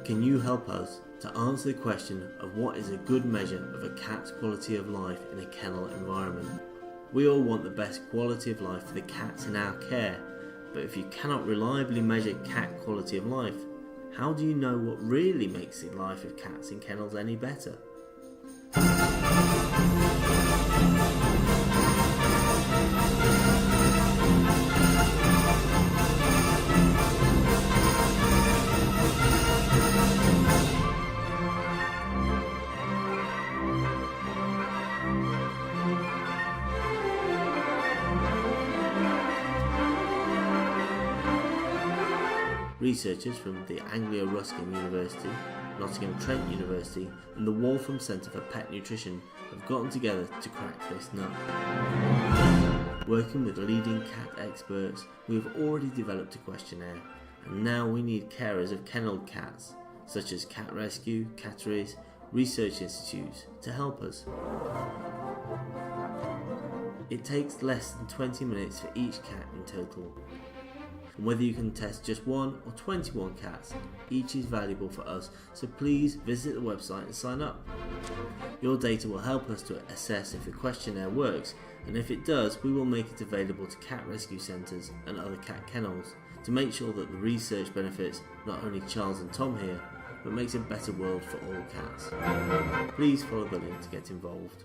Can you help us to answer the question of what is a good measure of a cat's quality of life in a kennel environment? We all want the best quality of life for the cats in our care, but if you cannot reliably measure cat quality of life, how do you know what really makes the life of cats in kennels any better? Researchers from the Anglia Ruskin University, Nottingham Trent University and the Waltham Centre for Pet Nutrition have gotten together to crack this nut. Working with leading cat experts, we have already developed a questionnaire, and now we need carers of kennelled cats, such as cat rescue, catteries, research institutes, to help us. It takes less than 20 minutes for each cat in total. And whether you can test just 1 or 21 cats, each is valuable for us, so please visit the website and sign up. Your data will help us to assess if the questionnaire works, and if it does, we will make it available to cat rescue centres and other cat kennels to make sure that the research benefits not only Charles and Tom here, but makes a better world for all cats. Please follow the link to get involved.